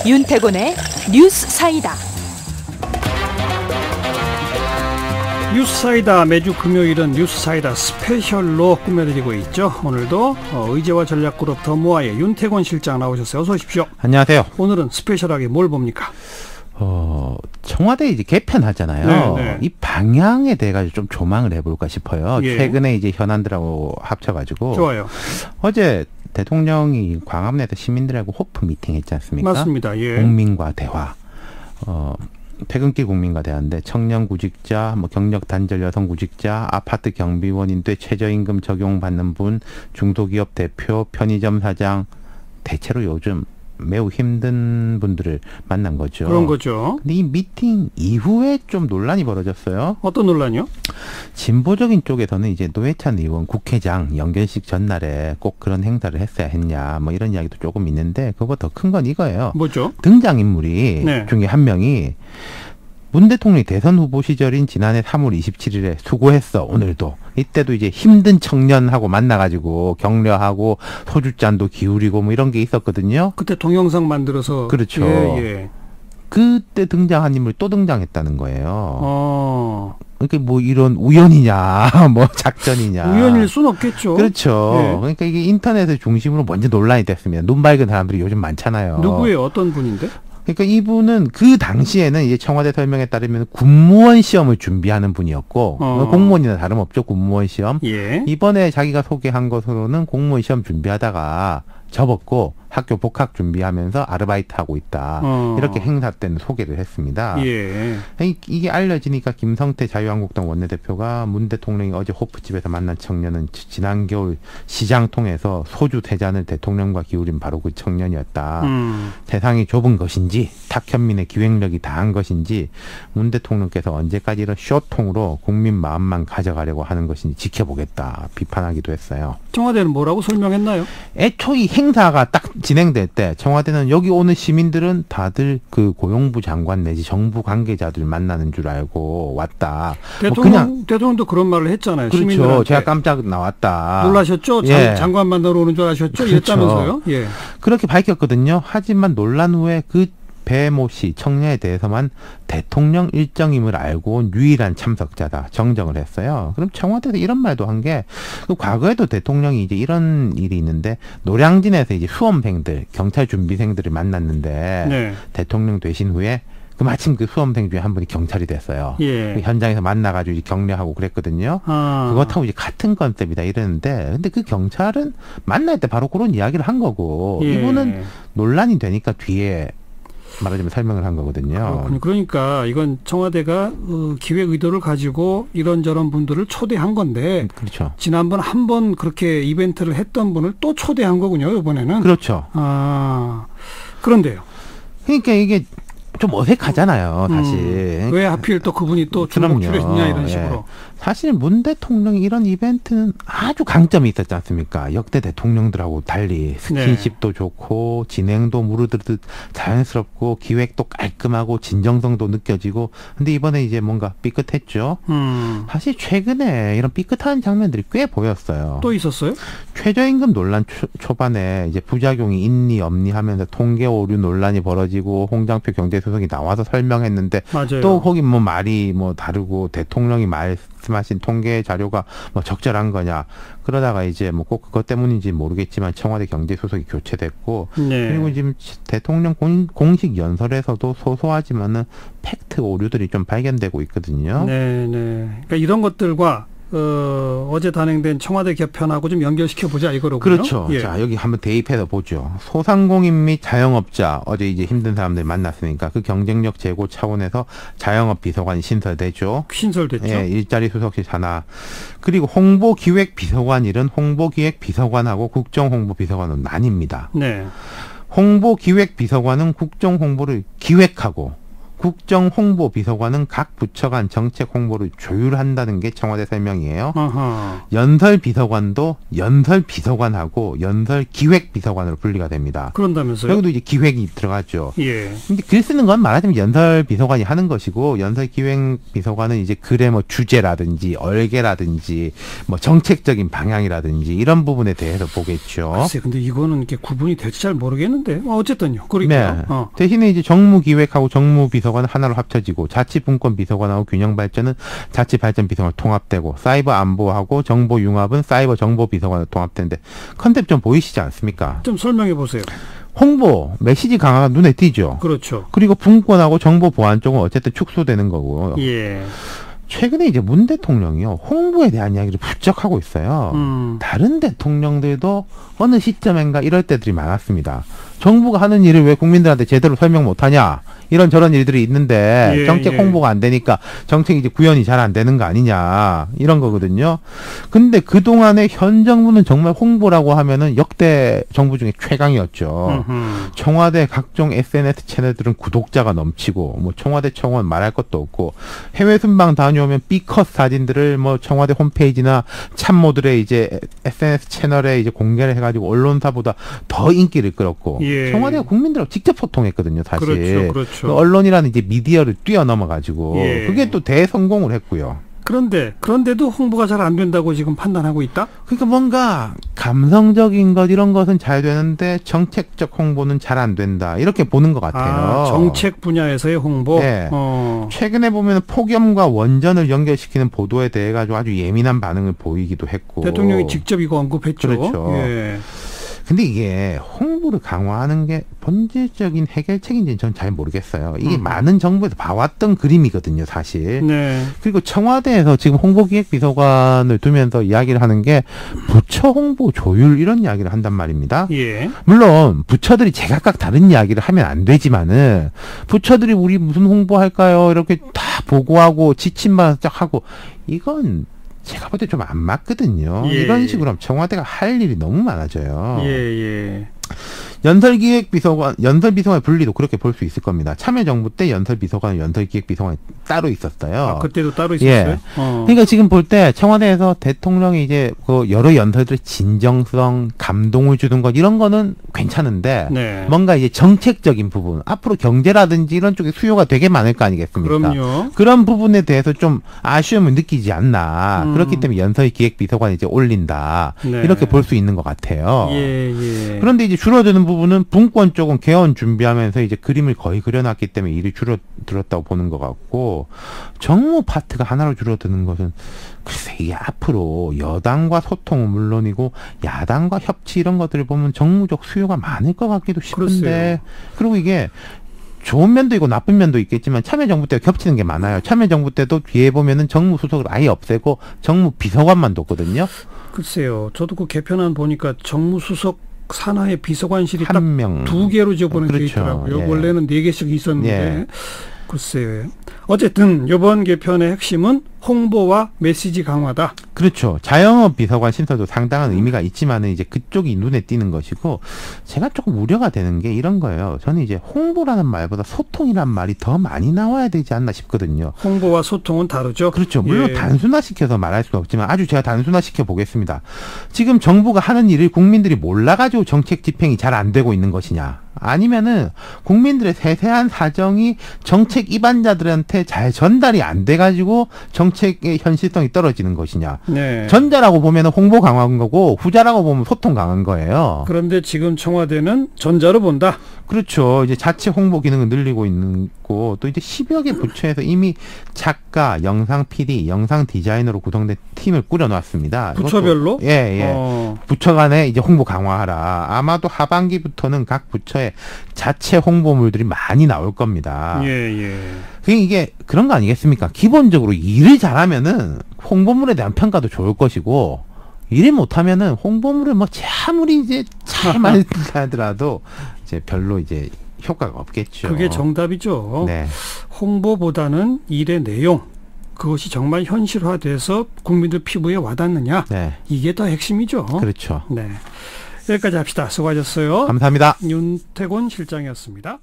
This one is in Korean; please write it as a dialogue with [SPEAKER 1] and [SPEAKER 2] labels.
[SPEAKER 1] 윤태곤의 뉴스사이다.
[SPEAKER 2] 뉴스사이다 매주 금요일은 뉴스사이다 스페셜로 꾸며드리고 있죠. 오늘도 의제와 전략그룹 더모아의 윤태곤 실장 나오셨어요. 어서 오십시오.
[SPEAKER 3] 안녕하세요.
[SPEAKER 2] 오늘은 스페셜하게 뭘 봅니까?
[SPEAKER 3] 청와대 이제 개편하잖아요.
[SPEAKER 2] 네.
[SPEAKER 3] 이 방향에 대해 가지고 좀 조망을 해볼까 싶어요.
[SPEAKER 2] 예.
[SPEAKER 3] 최근에 이제 현안들하고 합쳐가지고.
[SPEAKER 2] 좋아요.
[SPEAKER 3] 어제 대통령이 광화문에서 시민들하고 호프 미팅 했지 않습니까?
[SPEAKER 2] 맞습니다. 예.
[SPEAKER 3] 국민과 대화. 퇴근길 국민과 대화인데 청년 구직자, 경력 단절 여성 구직자, 아파트 경비원인데 최저임금 적용받는 분, 중소기업 대표, 편의점 사장, 대체로 요즘 매우 힘든 분들을 만난 거죠.
[SPEAKER 2] 그런 거죠.
[SPEAKER 3] 근데 이 미팅 이후에 좀 논란이 벌어졌어요.
[SPEAKER 2] 어떤 논란이요?
[SPEAKER 3] 진보적인 쪽에서는 이제 노회찬 의원 국회장 연결식 전날에 꼭 그런 행사를 했어야 했냐, 이런 이야기도 조금 있는데, 그거보다 더 큰 건 이거예요.
[SPEAKER 2] 뭐죠?
[SPEAKER 3] 등장인물이
[SPEAKER 2] 네.
[SPEAKER 3] 중에 한 명이 문 대통령이 대선 후보 시절인 지난해 3월 27일에 수고했어. 오늘도. 이때도 이제 힘든 청년하고 만나가지고 격려하고 소주잔도 기울이고 이런 게 있었거든요.
[SPEAKER 2] 그때 동영상 만들어서.
[SPEAKER 3] 그렇죠.
[SPEAKER 2] 예.
[SPEAKER 3] 그때 등장한 인물이 또 등장했다는 거예요.
[SPEAKER 2] 그러니까
[SPEAKER 3] 이런 우연이냐, 작전이냐.
[SPEAKER 2] 우연일 순 없겠죠.
[SPEAKER 3] 그렇죠.
[SPEAKER 2] 예.
[SPEAKER 3] 그러니까 이게 인터넷을 중심으로 먼저 논란이 됐습니다. 눈 밝은 사람들이 요즘 많잖아요.
[SPEAKER 2] 누구예요? 어떤 분인데?
[SPEAKER 3] 그러니까 이분은 그 당시에는 이제 청와대 설명에 따르면 군무원 시험을 준비하는 분이었고, 공무원이나 다름없죠, 군무원 시험.
[SPEAKER 2] 예.
[SPEAKER 3] 이번에 자기가 소개한 것으로는 공무원 시험 준비하다가 접었고 학교 복학 준비하면서 아르바이트하고 있다. 이렇게 행사 때는 소개를 했습니다.
[SPEAKER 2] 예.
[SPEAKER 3] 이게 알려지니까 김성태 자유한국당 원내대표가 문 대통령이 어제 호프집에서 만난 청년은 지난 겨울 시장 통해서 소주 3잔을 대통령과 기울인 바로 그 청년이었다. 세상이 좁은 것인지 탁현민의 기획력이 다한 것인지 문 대통령께서 언제까지 이런 쇼통으로 국민 마음만 가져가려고 하는 것인지 지켜보겠다. 비판하기도 했어요.
[SPEAKER 2] 청와대는 뭐라고 설명했나요?
[SPEAKER 3] 애초 이 행사가 딱 진행될 때 청와대는 여기 오는 시민들은 다들 그 고용부 장관 내지 정부 관계자들 만나는 줄 알고 왔다.
[SPEAKER 2] 대통령도 그런 말을 했잖아요.
[SPEAKER 3] 그렇죠.
[SPEAKER 2] 시민들한테.
[SPEAKER 3] 제가 깜짝 나왔다.
[SPEAKER 2] 놀라셨죠?
[SPEAKER 3] 예.
[SPEAKER 2] 장관 만나러 오는 줄 아셨죠?
[SPEAKER 3] 그렇죠.
[SPEAKER 2] 이랬다면서요? 예.
[SPEAKER 3] 그렇게 밝혔거든요. 하지만 논란 후에 그 배모 씨 청년에 대해서만 대통령 일정임을 알고 온 유일한 참석자다 정정을 했어요. 그럼 청와대에서 이런 말도 한 게, 과거에도 대통령이 이제 이런 일이 있는데 노량진에서 이제 수험생들, 경찰 준비생들을 만났는데
[SPEAKER 2] 네.
[SPEAKER 3] 대통령 되신 후에 마침 그 수험생 중에 한 분이 경찰이 됐어요.
[SPEAKER 2] 예.
[SPEAKER 3] 현장에서 만나가지고 이제 격려하고 그랬거든요. 그것하고 이제 같은 컨셉이다 이랬는데, 근데 그 경찰은 만날 때 바로 그런 이야기를 한 거고,
[SPEAKER 2] 예.
[SPEAKER 3] 이분은 논란이 되니까 뒤에 말하자면 설명을 한 거거든요.
[SPEAKER 2] 그렇군요. 그러니까 이건 청와대가 기획 의도를 가지고 이런저런 분들을 초대한 건데,
[SPEAKER 3] 그렇죠.
[SPEAKER 2] 지난번 한 번 그렇게 이벤트를 했던 분을 또 초대한 거군요. 이번에는.
[SPEAKER 3] 그렇죠.
[SPEAKER 2] 그런데요.
[SPEAKER 3] 그러니까 이게 좀 어색하잖아요, 사실.
[SPEAKER 2] 왜 하필 또 그분이 또 주목줄에 있냐 이런 식으로.
[SPEAKER 3] 사실 문 대통령이 이런 이벤트는 아주 강점이 있었지 않습니까? 역대 대통령들하고 달리 스킨십도 좋고 진행도 무르르듯 자연스럽고 기획도 깔끔하고 진정성도 느껴지고, 근데 이번에 이제 뭔가 삐끗했죠. 사실 최근에 이런 삐끗한 장면들이 꽤 보였어요.
[SPEAKER 2] 또 있었어요?
[SPEAKER 3] 최저임금 논란 초반에 이제 부작용이 있니 없니 하면서 통계 오류 논란이 벌어지고 홍장표 경제수석이 나와서 설명했는데,
[SPEAKER 2] 맞아요.
[SPEAKER 3] 또 거기 말이 다르고 대통령이 말씀하신 통계 자료가 적절한 거냐, 그러다가 이제 꼭 그것 때문인지 모르겠지만 청와대 경제수석이 교체됐고,
[SPEAKER 2] 네.
[SPEAKER 3] 그리고 지금 대통령 공식 연설에서도 소소하지만은 팩트 오류들이 좀 발견되고 있거든요.
[SPEAKER 2] 네. 그러니까 이런 것들과 어제 단행된 청와대 개편하고 좀 연결시켜 보자 이거로군요.
[SPEAKER 3] 그렇죠.
[SPEAKER 2] 예.
[SPEAKER 3] 자, 여기 한번 대입해서 보죠. 소상공인 및 자영업자, 어제 이제 힘든 사람들 만났으니까 그 경쟁력 제고 차원에서 자영업 비서관이 신설되죠.
[SPEAKER 2] 신설됐죠.
[SPEAKER 3] 예, 일자리 수석실 하나. 그리고 홍보기획 비서관 일은 홍보기획 비서관하고 국정홍보 비서관은 나뉩니다.
[SPEAKER 2] 네.
[SPEAKER 3] 홍보기획 비서관은 국정홍보를 기획하고 국정홍보비서관은 각 부처 간 정책 홍보를 조율한다는 게 청와대 설명이에요.
[SPEAKER 2] 아하.
[SPEAKER 3] 연설비서관도 연설비서관하고 연설기획비서관으로 분리가 됩니다.
[SPEAKER 2] 그런다면서요?
[SPEAKER 3] 여기도 이제 기획이 들어가죠.
[SPEAKER 2] 예.
[SPEAKER 3] 근데 글 쓰는 건 말하자면 연설비서관이 하는 것이고, 연설기획비서관은 이제 글의 뭐 주제라든지 얼개라든지 뭐 정책적인 방향이라든지 이런 부분에 대해서 보겠죠.
[SPEAKER 2] 글쎄, 근데 이거는 이렇게 구분이 될지 잘 모르겠는데. 어쨌든요. 그러니까.
[SPEAKER 3] 네. 대신에 이제 정무기획하고 정무비서관은 하나로 합쳐지고, 자치분권비서관하고 균형발전은 자치발전비서관 통합되고, 사이버 안보하고 정보융합은 사이버 정보비서관으로 통합되는데, 컨셉 좀 보이시지 않습니까?
[SPEAKER 2] 좀 설명해 보세요.
[SPEAKER 3] 홍보, 메시지 강화가 눈에 띄죠.
[SPEAKER 2] 그렇죠.
[SPEAKER 3] 그리고 분권하고 정보 보안 쪽은 어쨌든 축소되는 거고요.
[SPEAKER 2] 예.
[SPEAKER 3] 최근에 이제 문 대통령이요, 홍보에 대한 이야기를 부쩍 하고 있어요. 다른 대통령들도 어느 시점인가 이럴 때들이 많았습니다. 정부가 하는 일을 왜 국민들한테 제대로 설명 못하냐, 이런저런 일들이 있는데
[SPEAKER 2] 예,
[SPEAKER 3] 정책
[SPEAKER 2] 예.
[SPEAKER 3] 홍보가 안 되니까 정책이 이제 구현이 잘 안 되는 거 아니냐, 이런 거거든요. 근데 그동안에 현 정부는 정말 홍보라고 하면은 역대 정부 중에 최강이었죠. 청와대 각종 SNS 채널들은 구독자가 넘치고, 뭐 청와대 청원 말할 것도 없고, 해외 순방 다녀오면 B컷 사진들을 뭐 청와대 홈페이지나 참모들의 이제 SNS 채널에 이제 공개를 해가지고 언론사보다 더 인기를 끌었고,
[SPEAKER 2] 예.
[SPEAKER 3] 청와대가 국민들하고 직접 소통했거든요, 사실.
[SPEAKER 2] 그렇죠. 그렇죠.
[SPEAKER 3] 그 언론이라는 이제 미디어를 뛰어넘어가지고,
[SPEAKER 2] 예.
[SPEAKER 3] 그게 또 대성공을 했고요.
[SPEAKER 2] 그런데도 홍보가 잘 안 된다고 지금 판단하고 있다?
[SPEAKER 3] 그러니까 뭔가 감성적인 것 이런 것은 잘 되는데 정책적 홍보는 잘 안 된다, 이렇게 보는 것 같아요.
[SPEAKER 2] 정책 분야에서의 홍보?
[SPEAKER 3] 네. 최근에 보면 폭염과 원전을 연결시키는 보도에 대해 가지고 아주 예민한 반응을 보이기도 했고.
[SPEAKER 2] 대통령이 직접 이거 언급했죠.
[SPEAKER 3] 그렇죠.
[SPEAKER 2] 예.
[SPEAKER 3] 근데 이게 홍보를 강화하는 게 본질적인 해결책인지는 전 잘 모르겠어요. 이게 많은 정부에서 봐왔던 그림이거든요, 사실.
[SPEAKER 2] 네.
[SPEAKER 3] 그리고 청와대에서 지금 홍보기획비서관을 두면서 이야기를 하는 게 부처 홍보 조율, 이런 이야기를 한단 말입니다.
[SPEAKER 2] 예.
[SPEAKER 3] 물론 부처들이 제각각 다른 이야기를 하면 안 되지만은, 부처들이 우리 무슨 홍보할까요, 이렇게 다 보고하고 지침만 쫙 하고, 이건 제가 볼 때 좀 안 맞거든요.
[SPEAKER 2] 예.
[SPEAKER 3] 이런 식으로 하면 청와대가 할 일이 너무 많아져요.
[SPEAKER 2] 예.
[SPEAKER 3] 연설비서관의 분리도 그렇게 볼 수 있을 겁니다. 참여정부 때 연설비서관, 연설기획비서관이 따로 있었어요.
[SPEAKER 2] 그때도 따로 있었어요?
[SPEAKER 3] 예. 그러니까 지금 볼 때 청와대에서 대통령이 이제 그 여러 연설들의 진정성, 감동을 주는 것, 이런 거는 괜찮은데,
[SPEAKER 2] 네.
[SPEAKER 3] 뭔가 이제 정책적인 부분, 앞으로 경제라든지 이런 쪽에 수요가 되게 많을 거 아니겠습니까?
[SPEAKER 2] 그럼요.
[SPEAKER 3] 그런 부분에 대해서 좀 아쉬움을 느끼지 않나. 그렇기 때문에 연설기획비서관이 이제 올린다.
[SPEAKER 2] 네.
[SPEAKER 3] 이렇게 볼 수 있는 것 같아요.
[SPEAKER 2] 예.
[SPEAKER 3] 그런데 이제 줄어드는 부분은 분권 쪽은 개헌 준비하면서 이제 그림을 거의 그려놨기 때문에 일이 줄어들었다고 보는 것 같고, 정무 파트가 하나로 줄어드는 것은 글쎄, 이게 앞으로 여당과 소통은 물론이고 야당과 협치 이런 것들을 보면 정무적 수요가 많을 것 같기도 싶은데,
[SPEAKER 2] 글쎄요.
[SPEAKER 3] 그리고 이게 좋은 면도 있고 나쁜 면도 있겠지만 참여정부 때 겹치는 게 많아요. 참여정부 때도 뒤에 보면은 정무수석을 아예 없애고 정무비서관만 뒀거든요.
[SPEAKER 2] 글쎄요. 저도 그 개편안 보니까 정무수석 산하의 비서관실이 딱
[SPEAKER 3] 한 명.
[SPEAKER 2] 2개로 지어보는 게
[SPEAKER 3] 그렇죠.
[SPEAKER 2] 있더라고요.
[SPEAKER 3] 예.
[SPEAKER 2] 원래는 4개씩 있었는데.
[SPEAKER 3] 예.
[SPEAKER 2] 글쎄요. 어쨌든 이번 개편의 핵심은 홍보와 메시지 강화다.
[SPEAKER 3] 그렇죠. 자영업 비서관 신설도 상당한 의미가 있지만은 이제 그쪽이 눈에 띄는 것이고, 제가 조금 우려가 되는 게 이런 거예요. 저는 이제 홍보라는 말보다 소통이란 말이 더 많이 나와야 되지 않나 싶거든요.
[SPEAKER 2] 홍보와 소통은 다르죠.
[SPEAKER 3] 그렇죠. 물론
[SPEAKER 2] 예.
[SPEAKER 3] 단순화시켜서 말할 수는 없지만 아주 제가 단순화시켜 보겠습니다. 지금 정부가 하는 일을 국민들이 몰라가지고 정책 집행이 잘 안 되고 있는 것이냐, 아니면은 국민들의 세세한 사정이 정책 입안자들한테 잘 전달이 안 돼가지고 정책의 현실성이 떨어지는 것이냐.
[SPEAKER 2] 네.
[SPEAKER 3] 전자라고 보면 홍보 강화한 거고, 후자라고 보면 소통 강한 거예요.
[SPEAKER 2] 그런데 지금 청와대는 전자로 본다.
[SPEAKER 3] 그렇죠. 이제 자체 홍보 기능을 늘리고 있고, 또 이제 10여 개 부처에서 이미 작가, 영상 PD, 영상 디자이너로 구성된 팀을 꾸려놨습니다.
[SPEAKER 2] 부처별로?
[SPEAKER 3] 이것도, 예. 부처 간에 이제 홍보 강화하라. 아마도 하반기부터는 각 부처에 자체 홍보물들이 많이 나올 겁니다.
[SPEAKER 2] 예.
[SPEAKER 3] 이게 그런 거 아니겠습니까? 기본적으로 일을 잘하면은 홍보물에 대한 평가도 좋을 것이고, 일을 못하면은 홍보물을 뭐 아무리 이제 잘 만들더라도 이제 별로 이제 효과가 없겠죠.
[SPEAKER 2] 그게 정답이죠.
[SPEAKER 3] 네.
[SPEAKER 2] 홍보보다는 일의 내용, 그것이 정말 현실화돼서 국민들 피부에 와닿느냐,
[SPEAKER 3] 네.
[SPEAKER 2] 이게 더 핵심이죠.
[SPEAKER 3] 그렇죠.
[SPEAKER 2] 네. 여기까지 합시다. 수고하셨어요.
[SPEAKER 3] 감사합니다.
[SPEAKER 2] 윤태곤 실장이었습니다.